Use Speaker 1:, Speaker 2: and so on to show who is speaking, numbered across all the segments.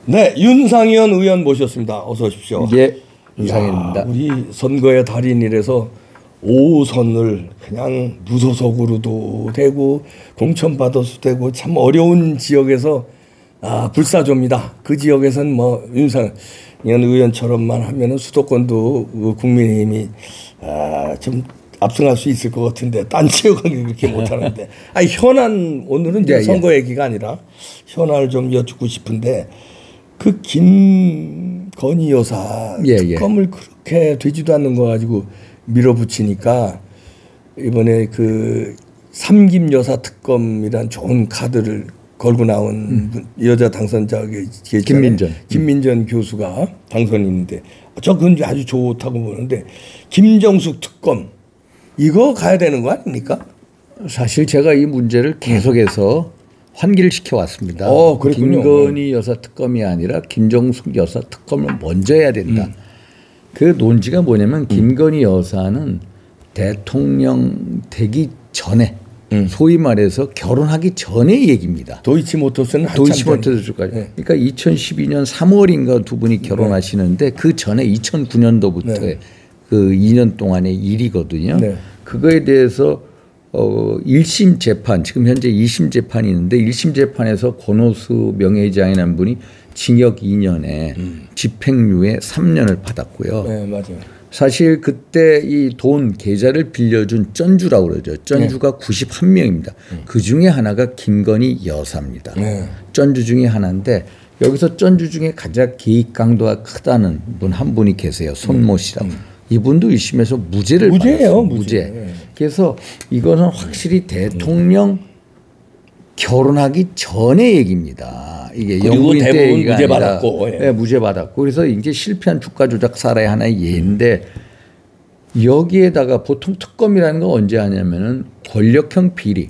Speaker 1: 네, 윤상현 의원 모셨습니다. 어서 오십시오.
Speaker 2: 예, 윤상현입니다.
Speaker 1: 우리 선거의 달인이라서 5선을 그냥 무소속으로도 되고 공천받아도 되고 참 어려운 지역에서 불사조입니다. 그 지역에서는 뭐 윤상현 의원처럼만 하면은 수도권도 국민의힘이 좀 압승할 수 있을 것 같은데 딴 지역은 그렇게 못하는데 현안 오늘은 이제 선거 얘기가 아니라 현안을 좀 여쭙고 싶은데 그 김건희 여사 특검을 그렇게 되지도 않는 거 가지고 밀어붙이니까 이번에 그 삼김 여사 특검이란 좋은 카드를 걸고 나온 여자 당선자 김민전 교수가 당선인인데 저 그건 아주 좋다고 보는데 김정숙 특검 이거 가야 되는 거 아닙니까?
Speaker 2: 사실 제가 이 문제를 계속해서 환기를 시켜왔습니다. 김건희 여사 특검이 아니라 김정숙 여사 특검을 먼저 해야 된다. 그 논지가 뭐냐면 김건희 여사는 대통령 되기 전에 소위 말해서 결혼하기 전의 얘기입니다.
Speaker 1: 도이치모터스는
Speaker 2: 도이치모터스까지. 그러니까 2012년 3월인가 두 분이 결혼하시는데 그 전에 2009년도부터의 그 2년 동안의 일이거든요. 그거에 대해서 1심 재판, 지금 현재 2심 재판이 있는데 1심 재판에서 권오수 명예회장이라는 분이 징역 2년에 집행유예 3년을 받았고요.
Speaker 1: 네, 맞아요.
Speaker 2: 사실 그때 이 돈 계좌를 빌려준 쩐주라고 그러죠. 쩐주가 91명입니다. 그 중에 하나가 김건희 여사입니다. 쩐주 중에 하나인데 여기서 쩐주 중에 가장 개입 강도가 크다는 분 한 분이 계세요. 손모 씨라고. 이분도 1심에서 무죄를 받았어요. 무죄. 그래서 이거는 확실히 대통령 결혼하기 전의 얘기입니다. 이게 영부인 때 얘기가
Speaker 1: 무죄 받았고,
Speaker 2: 네, 무죄 받았고 그래서 이제 실패한 주가 조작 사례 하나의 예인데 여기에다가 보통 특검이라는 건 언제 하냐면은 권력형 비리,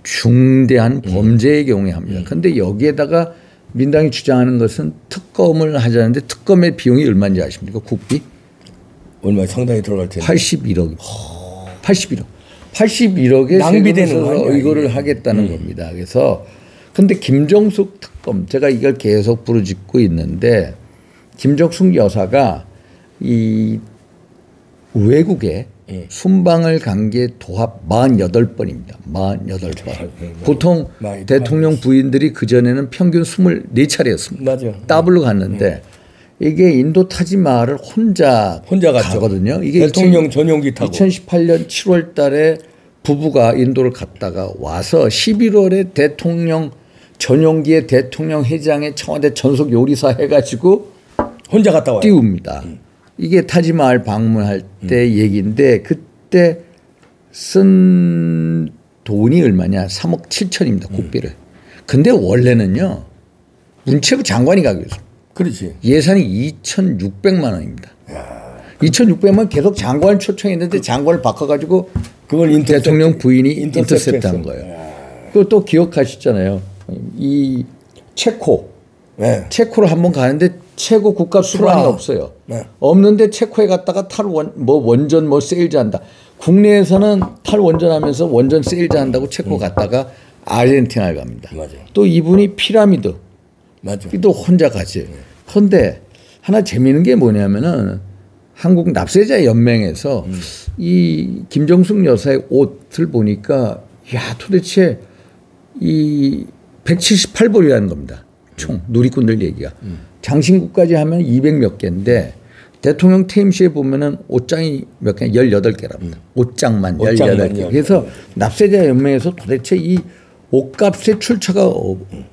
Speaker 2: 중대한 범죄의 경우에 합니다. 그런데 여기에다가 민당이 주장하는 것은 특검을 하자는데 특검의 비용이 얼마인지 아십니까? 국비?
Speaker 1: 얼마 상당히 들어갈 텐데.
Speaker 2: 81억. 81억. 81억에
Speaker 1: 낭비되는 거
Speaker 2: 이거를 하겠다는 겁니다. 그래서 근데 김정숙 특검 제가 이걸 계속 부르짖고 있는데 김정숙 여사가 이 외국에 순방을 간 게 도합 48번입니다. 48번. 보통 대통령 부인들이 그전에는 평균 24차례였습니다.
Speaker 1: 맞아요.
Speaker 2: 더블로 갔는데 이게 인도 타지마할을 혼자 가거든요. 이게
Speaker 1: 대통령 전용기 타고
Speaker 2: 2018년 7월 달에 부부가 인도를 갔다가 와서 11월에 대통령 전용기에 대통령 회장의 청와대 전속 요리사 해가지고
Speaker 1: 혼자 갔다 와요.
Speaker 2: 띄웁니다. 이게 타지마할 방문할 때 얘기인데 그때 쓴 돈이 얼마냐 3억 7천입니다. 국비를. 근데 원래는요. 문체부 장관이 가기로 했습니다.
Speaker 1: 그렇지.
Speaker 2: 예산이 2,600만 원입니다. 2,600만 원 계속 장관을 초청했는데 장관을 바꿔가지고 그걸 대통령 부인이 인터셉트한 거예요. 그리고 또 기억하시잖아요. 이 체코를 한번 가는데 체코 국가 수반이 없어요. 없는데 체코에 갔다가 원전 세일즈 한다. 국내에서는 탈원전하면서 원전 세일즈 한다고 체코 갔다가 아르헨티나를 갑니다. 또 이분이 피라미드. 또 혼자 가지. 그런데 하나 재미있는 게 뭐냐면은 한국 납세자 연맹에서 이 김정숙 여사의 옷을 보니까 야 도대체 이 178벌이라는 겁니다. 총 누리꾼들 얘기가. 장신구까지 하면 200 몇 개인데 대통령 퇴임시에 보면은 옷장이 몇 개 18개랍니다. 옷장만 18개. 그래서 납세자 연맹에서 도대체 이 옷값의 출처가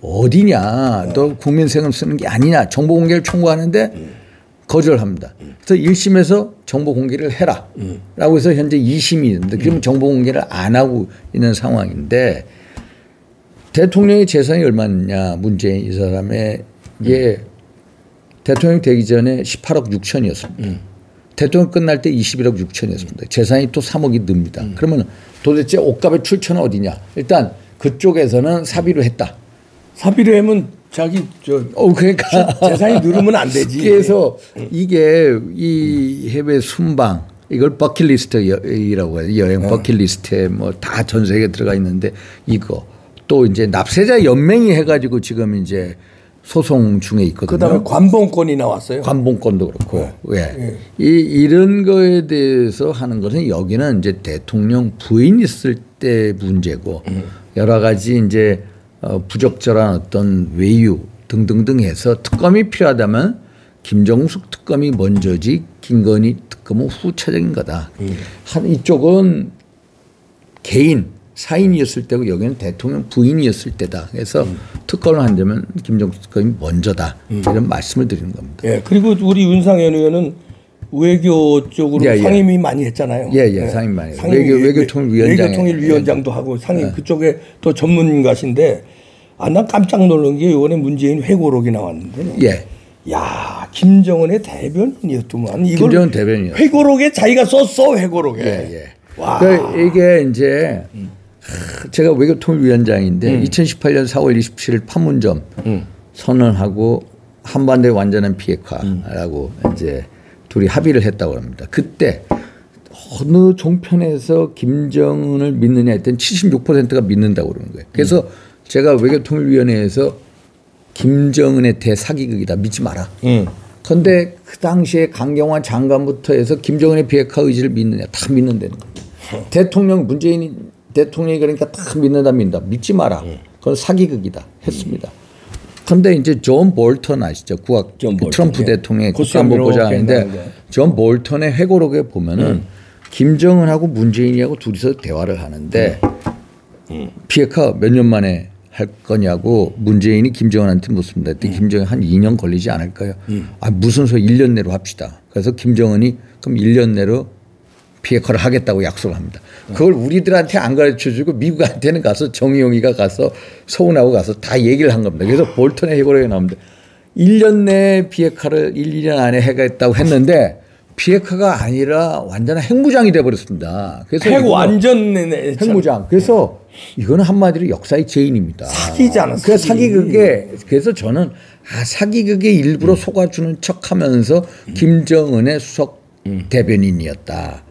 Speaker 2: 어디냐. 또 국민 세금 쓰는 게 아니냐. 정보 공개를 청구하는데 거절합니다. 그래서 1심에서 정보 공개를 해라. 라고 해서 현재 2심이 있는데 그러면 정보 공개를 안 하고 있는 상황인데 대통령의 재산이 얼마냐. 문재인 이 사람의 대통령 되기 전에 18억 6천이었습니다. 대통령 끝날 때 21억 6천이었습니다. 재산이 또 3억이 늡니다. 그러면 도대체 옷값의 출처는 어디냐. 일단 그쪽에서는 사비로 했다.
Speaker 1: 사비로 하면 자기
Speaker 2: 그러니까
Speaker 1: 재산이 누르면 안 되지.
Speaker 2: 그래서 이게 이 해외 순방 이걸 버킷리스트라고 해요. 여행 버킷리스트에 뭐 다 전 세계에 들어가 있는데 이거 또 이제 납세자 연맹이 해가지고 지금 이제 소송 중에 있거든요.
Speaker 1: 그다음에 관봉권이 나왔어요.
Speaker 2: 관봉권도 그렇고, 이런 거에 대해서 하는 것은 여기는 이제 대통령 부인 있을 때 문제고 여러 가지 이제 부적절한 어떤 외유 등등등 해서 특검이 필요하다면 김정숙 특검이 먼저지 김건희 특검은 후차적인 거다. 이쪽은 개인 사인이었을 때고 여기는 대통령 부인이었을 때다. 그래서 특검을 한다면 김정숙 특검이 먼저다. 이런 말씀을 드리는 겁니다.
Speaker 1: 예. 그리고 우리 윤상현 의원은 외교 쪽으로 상임위 많이 했잖아요.
Speaker 2: 상임 많이 했어요. 외교통일위원장도
Speaker 1: 하고 상임 그쪽에 또 전문가신데 난 깜짝 놀란 게 이번에 문재인 회고록이 나왔는데 야, 김정은의 대변인이었더만. 이걸
Speaker 2: 김정은 대변인.
Speaker 1: 회고록에 자기가 썼어, 회고록에.
Speaker 2: 와. 그러니까 이게 이제 제가 외교통일위원장인데 2018년 4월 27일 판문점 선언하고 한반도의 완전한 비핵화라고 이제 둘이 합의를 했다고 합니다. 그때 어느 종편에서 김정은을 믿느냐 했더니 76%가 믿는다고 그러는 거예요. 그래서 제가 외교통일위원회에서 김정은의 대사기극이다. 믿지 마라. 그런데 그 당시에 강경화 장관부터 해서 김정은의 비핵화 의지를 믿느냐. 다 믿는다는 거예요. 대통령 문재인이 대통령이 그러니까 다 믿는다. 믿지 마라. 그건 사기극이다. 했습니다. 그런데 이제 존 볼턴 아시죠? 트럼프 대통령의 국가안보보좌관인데 존 볼턴의 회고록에 보면은 김정은하고 문재인이하고 둘이서 대화를 하는데 비핵화 몇 년 만에 할 거냐고 문재인이 김정은한테 묻습니다. 그때 김정은이 한 2년 걸리지 않을까요? 무슨 소리 1년 내로 합시다. 그래서 김정은이 그럼 1년 내로 비핵화를 하겠다고 약속을 합니다. 그걸 우리들한테 안 가르쳐 주고 미국한테는 가서 정의용이가 가서 서운하고 가서 다 얘기를 한 겁니다. 그래서 볼턴의 회고록에 나옵니다. 1년 내에 비핵화를 1년 안에 해겠다고 했는데 비핵화가 아니라 완전한 핵무장이 돼버렸습니다. 그래서
Speaker 1: 완전
Speaker 2: 핵무장. 그래서 이거는 한마디로 역사의 죄인입니다.
Speaker 1: 사기잖아.
Speaker 2: 그래서 그래서 저는 사기극에 일부러 속아주는 척하면서 김정은의 수석 대변인이었다라는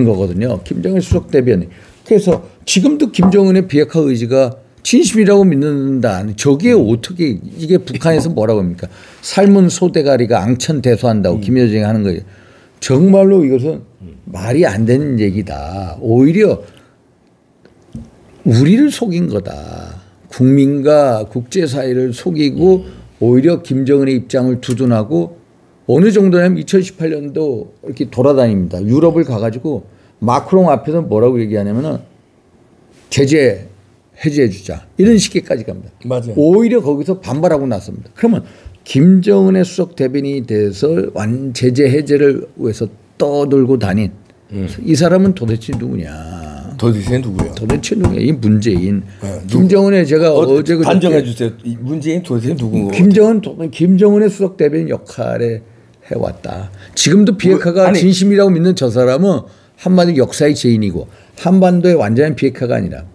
Speaker 2: 거거든요. 김정은 수석 대변인. 그래서 지금도 김정은의 비핵화 의지가 진심이라고 믿는다. 저게 어떻게 이게 북한에서 뭐라고 합니까? 삶은 소대가리가 앙천대소한다고 김여정이 하는 거예요. 정말로 이것은 말이 안 되는 얘기다. 오히려 우리를 속인 거다. 국민과 국제사회를 속이고 오히려 김정은의 입장을 두둔하고 어느 정도냐면 2018년도 이렇게 돌아다닙니다. 유럽을 가가지고 마크롱 앞에서 뭐라고 얘기하냐면은 제재 해제해 주자. 이런 식까지 갑니다.
Speaker 1: 맞아요.
Speaker 2: 오히려 거기서 반발하고 나섭니다. 그러면 김정은의 수석 대변인이 돼서 제재 해제를 위해서 떠들고 다닌 이 사람은 도대체 누구냐.
Speaker 1: 도대체 누구예요?
Speaker 2: 도대체 누구냐. 이 문재인. 김정은의 제가 어제
Speaker 1: 단정해 주세요. 문재인 도대체 누구고?
Speaker 2: 김정은의 수석 대변인 역할에 해왔다. 지금도 비핵화가 진심이라고 믿는 저 사람은 한마디로 역사의 죄인이고 한반도의 완전한 비핵화가 아니라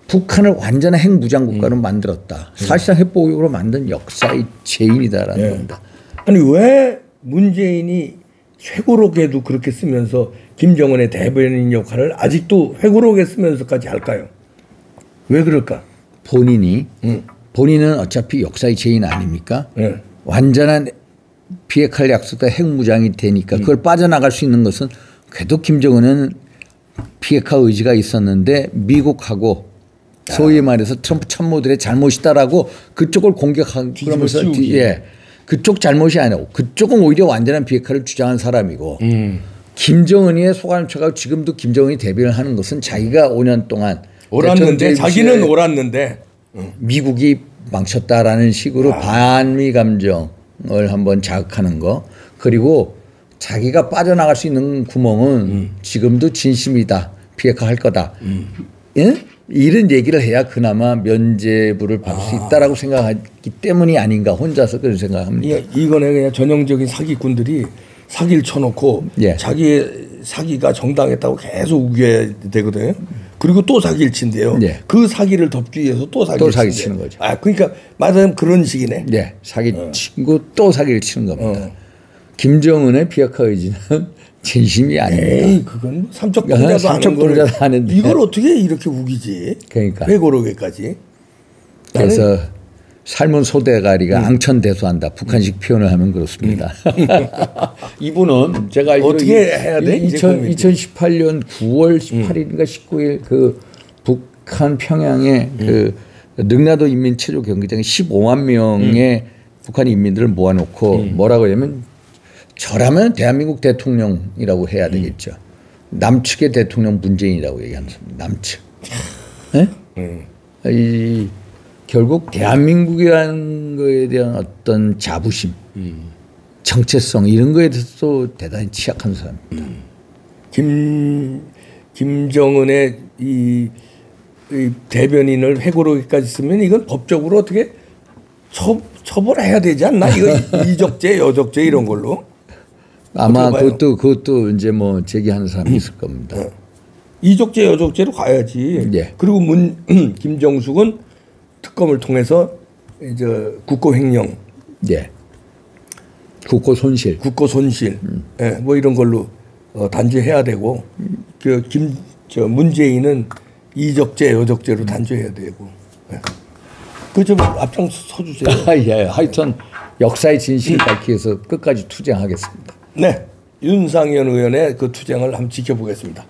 Speaker 2: 북한을 완전한 핵무장 국가로 만들었다. 사실상 핵보유국으로 만든 역사의 죄인이다라는 겁니다.
Speaker 1: 아니 왜 문재인이 회고록에도 그렇게 쓰면서 김정은의 대변인 역할을 아직도 회고록에 쓰면서까지 할까요? 왜 그럴까?
Speaker 2: 본인은 어차피 역사의 죄인 아닙니까? 완전한 비핵화를 약속한 핵무장이 되니까 그걸 빠져나갈 수 있는 것은 그래도 김정은은 비핵화 의지가 있었는데 미국하고 소위 말해서 트럼프 참모들의 잘못이다라고 그쪽을 공격하고 그러면서 그쪽 잘못이 아니고 그쪽은 오히려 완전한 비핵화를 주장한 사람이고 김정은이의 소감초가 지금도 김정은이 대변을 하는 것은 자기가 5년 동안
Speaker 1: 옳았는데 자기는 옳았는데
Speaker 2: 미국이 망쳤다라는 식으로 반미 감정을 한번 자극하는 거 그리고 자기가 빠져나갈 수 있는 구멍은 지금도 진심이다. 비핵화 할 거다. 예? 이런 얘기를 해야 그나마 면죄부를 받을 수 있다라고 생각하기 때문이 아닌가 혼자서 그런 생각합니다.
Speaker 1: 이거는 그냥 전형적인 사기꾼들이 사기를 쳐놓고 자기의 사기가 정당했다고 계속 우겨야 되거든요. 그리고 또 사기를 친대요. 그 사기를 덮기 위해서 또 사기를
Speaker 2: 치는 거죠.
Speaker 1: 그러니까 말하자면 그런 식이네.
Speaker 2: 사기 치고 또 사기를 치는 겁니다. 김정은의 비핵화 의지는 진심이 아닙니다.
Speaker 1: 그건 삼척동자도 아는데 이걸 어떻게 이렇게 우기지?
Speaker 2: 그러니까
Speaker 1: 회고록에까지.
Speaker 2: 그래서 삶은 소대가리가 앙천대소한다. 북한식 표현을 하면 그렇습니다. 이분은 제가 알기로
Speaker 1: 어떻게 해야 돼?
Speaker 2: 2018년 9월 18일인가 19일 그 북한 평양의 그 능라도 인민체조 경기장에 15만 명의 북한 인민들을 모아놓고 뭐라고 하냐면 저라면 대한민국 대통령이라고 해야 되겠죠. 남측의 대통령 문재인이라고 얘기합니다. 남측. 네? 이 결국 대한민국이라는 거에 대한 어떤 자부심, 정체성 이런 거에 대해서도 대단히 취약한 사람입니다.
Speaker 1: 김정은의 이 대변인을 회고록까지 쓰면 이건 법적으로 어떻게 처벌해야 되지 않나? 이거 이적죄, 여적죄 이런 걸로.
Speaker 2: 아마 그것도 이제 뭐 제기하는 사람이 있을 겁니다.
Speaker 1: 이적죄, 여적죄로 가야지.
Speaker 2: 예.
Speaker 1: 그리고 김정숙은 특검을 통해서 이제 국고횡령,
Speaker 2: 예, 국고 손실,
Speaker 1: 예, 뭐 이런 걸로 단죄해야 되고, 문재인은 이적죄, 여적죄로 단죄해야 되고. 예. 그 좀 앞장 서주세요.
Speaker 2: 예, 하여튼 역사의 진실을 밝히기 위해서 끝까지 투쟁하겠습니다.
Speaker 1: 네, 윤상현 의원의 그 투쟁을 한번 지켜보겠습니다.